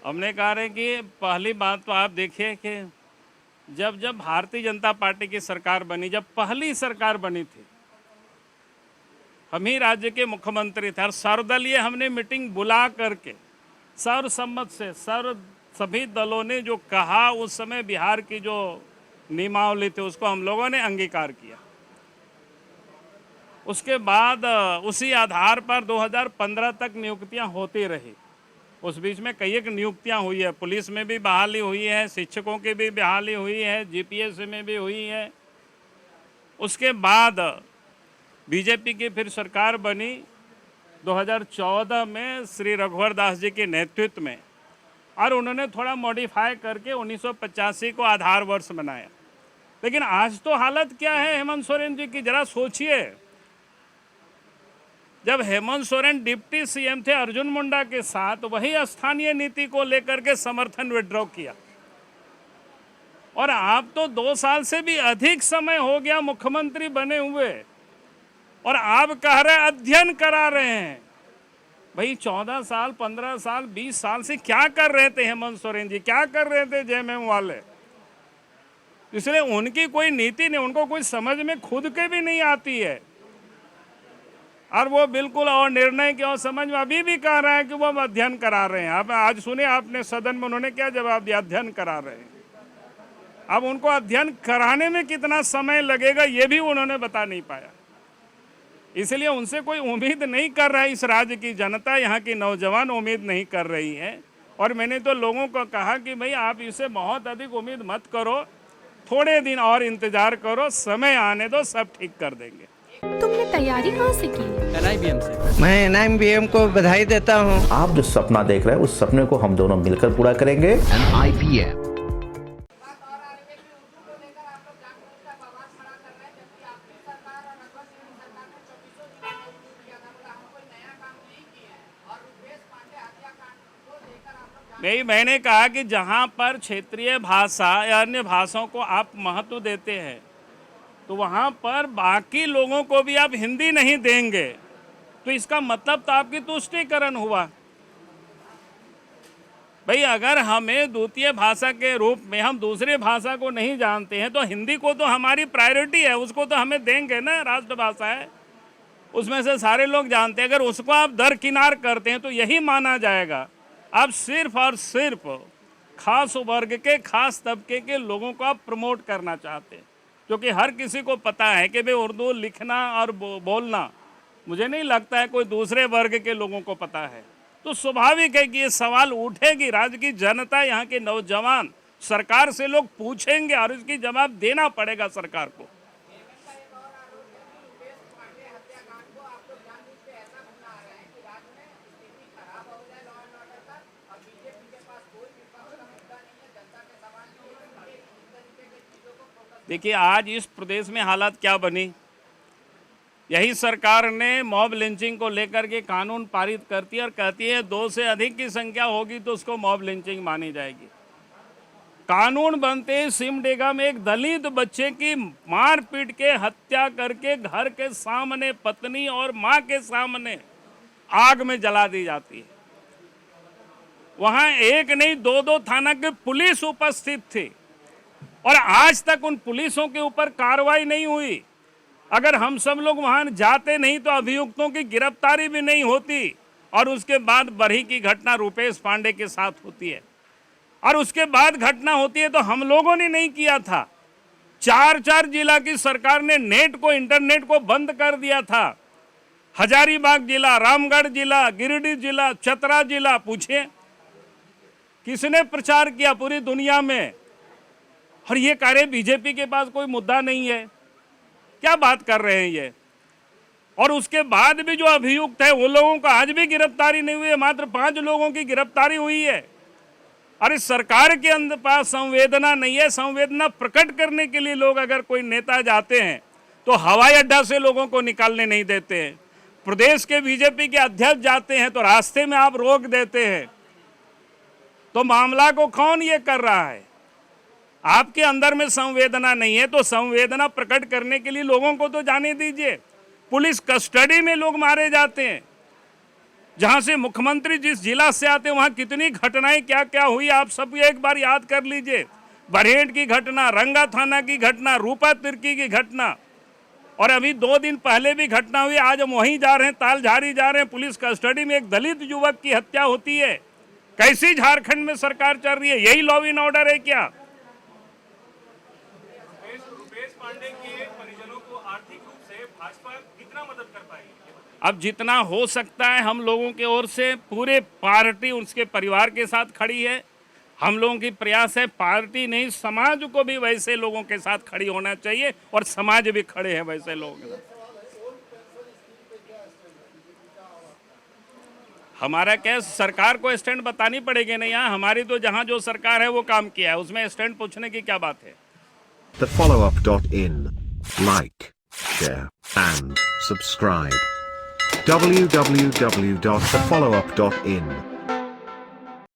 हमने कहा है कि पहली बात तो आप देखिए कि जब जब भारतीय जनता पार्टी की सरकार बनी, जब पहली सरकार बनी थी, हम ही राज्य के मुख्यमंत्री थे और सर्वदलीय हमने मीटिंग बुला करके सर्वसम्मत से सभी दलों ने जो कहा, उस समय बिहार की जो नियमावली थी उसको हम लोगों ने अंगीकार किया। उसके बाद उसी आधार पर 2015 तक नियुक्तियां होती रही। उस बीच में कई एक नियुक्तियां हुई है, पुलिस में भी बहाली हुई है, शिक्षकों की भी बहाली हुई है, जीपीएससी में भी हुई है। उसके बाद बीजेपी की फिर सरकार बनी 2014 में श्री रघुवर दास जी के नेतृत्व में, और उन्होंने थोड़ा मॉडिफाई करके 1985 को आधार वर्ष बनाया। लेकिन आज तो हालत क्या है हेमंत सोरेन जी की, जरा सोचिए। जब हेमंत सोरेन डिप्टी सीएम थे अर्जुन मुंडा के साथ, वही स्थानीय नीति को लेकर के समर्थन विड्रॉ किया, और आप तो 2 साल से भी अधिक समय हो गया मुख्यमंत्री बने हुए, और आप कह रहे अध्ययन करा रहे हैं। भाई 14 साल, 15 साल, 20 साल से क्या कर रहे थे हेमंत सोरेन जी, क्या कर रहे थे जेएमएम वाले? इसलिए उनकी कोई नीति नहीं, उनको कोई समझ में खुद के भी नहीं आती है, और वो बिल्कुल और निर्णय की और समझ में अभी भी कह रहे हैं कि वो अध्ययन करा रहे हैं। अब आज सुने आपने सदन में उन्होंने क्या जवाब दिया, अध्ययन करा रहे हैं। अब उनको अध्ययन कराने में कितना समय लगेगा ये भी उन्होंने बता नहीं पाया। इसलिए उनसे कोई उम्मीद नहीं कर रहा है, इस राज्य की जनता, यहाँ की नौजवान उम्मीद नहीं कर रही है। और मैंने तो लोगों को कहा कि भाई आप इसे बहुत अधिक उम्मीद मत करो, थोड़े दिन और इंतजार करो, समय आने दो, सब ठीक कर देंगे। तुमने तैयारी कहाँ से की? NIBM से। मैं NIBM को बधाई देता हूँ। आप जो सपना देख रहे हैं उस सपने को हम दोनों मिलकर पूरा करेंगे। NIBM। मैंने कहा कि जहाँ पर क्षेत्रीय भाषा या अन्य भाषाओं को आप महत्व देते हैं, तो वहाँ पर बाकी लोगों को भी आप हिंदी नहीं देंगे, तो इसका मतलब तो आपकी तुष्टीकरण हुआ। भाई अगर हमें द्वितीय भाषा के रूप में हम दूसरी भाषा को नहीं जानते हैं, तो हिंदी को तो हमारी प्रायोरिटी है, उसको तो हमें देंगे ना, राष्ट्रभाषा है, उसमें से सारे लोग जानते हैं। अगर उसको आप दरकिनार करते हैं तो यही माना जाएगा आप सिर्फ और सिर्फ खास वर्ग के, खास तबके के लोगों को आप प्रमोट करना चाहते हैं, क्योंकि हर किसी को पता है कि भाई उर्दू लिखना और बोलना मुझे नहीं लगता है कोई दूसरे वर्ग के लोगों को पता है। तो स्वाभाविक है कि ये सवाल उठेगी, राज्य की जनता, यहाँ के नौजवान सरकार से लोग पूछेंगे और इसकी जवाब देना पड़ेगा सरकार को। देखिए आज इस प्रदेश में हालत क्या बनी, यही सरकार ने मॉब लिंचिंग को लेकर के कानून पारित करती है और कहती है 2 से अधिक की संख्या होगी तो उसको मॉब लिंचिंग मानी जाएगी। कानून बनते ही सिमडेगा में एक दलित बच्चे की मार पीट के हत्या करके घर के सामने पत्नी और मां के सामने आग में जला दी जाती है। वहां एक नहीं 2-2 थाना की पुलिस उपस्थित थी, और आज तक उन पुलिसों के ऊपर कार्रवाई नहीं हुई। अगर हम सब लोग वहां जाते नहीं तो अभियुक्तों की गिरफ्तारी भी नहीं होती। और उसके बाद बरही की घटना रुपेश पांडे के साथ होती है, और उसके बाद घटना होती है तो हम लोगों ने नहीं किया था। 4 जिला की सरकार ने नेट को, इंटरनेट को बंद कर दिया था। हजारीबाग जिला, रामगढ़ जिला, गिरिडीह जिला, चतरा जिला, पूछिए किसने प्रचार किया पूरी दुनिया में। और ये कह रहे बीजेपी के पास कोई मुद्दा नहीं है, क्या बात कर रहे हैं ये। और उसके बाद भी जो अभियुक्त है वो लोगों को आज भी गिरफ्तारी नहीं हुई है, मात्र 5 लोगों की गिरफ्तारी हुई है। और इस सरकार के अंदर पास संवेदना नहीं है। संवेदना प्रकट करने के लिए लोग अगर कोई नेता जाते हैं तो हवाई अड्डा से लोगों को निकालने नहीं देते हैं। प्रदेश के बीजेपी के अध्यक्ष जाते हैं तो रास्ते में आप रोक देते हैं। तो मामला को कौन ये कर रहा है? आपके अंदर में संवेदना नहीं है, तो संवेदना प्रकट करने के लिए लोगों को तो जाने दीजिए। पुलिस कस्टडी में लोग मारे जाते हैं, जहां से मुख्यमंत्री जिस जिला से आते वहां कितनी घटनाएं क्या क्या हुई आप सब एक बार याद कर लीजिए। बरहेट की घटना, रंगा थाना की घटना, रूपा तिर्की की घटना, और अभी 2 दिन पहले भी घटना हुई। आज हम वहीं जा रहे हैं, तालझारी जा रहे हैं, पुलिस कस्टडी में एक दलित युवक की हत्या होती है। कैसी झारखंड में सरकार चल रही है? यही लॉ एंड ऑर्डर है क्या? रुपेश पांडे के परिजनों को आर्थिक रूप से भाजपा कितना मदद कर पाएगी? अब जितना हो सकता है हम लोगों की ओर से, पूरे पार्टी उसके परिवार के साथ खड़ी है। हम लोगों की प्रयास है, पार्टी नहीं समाज को भी वैसे लोगों के साथ खड़ी होना चाहिए, और समाज भी खड़े हैं वैसे लोगों के साथ। हमारा क्या, सरकार को स्टैंड बतानी पड़ेगी नहीं। यहाँ हमारी तो जहाँ जो सरकार है वो काम किया है, उसमें स्टैंड पूछने की क्या बात है। TheFollowUp.in. Like, share, and subscribe. www.thefollowup.in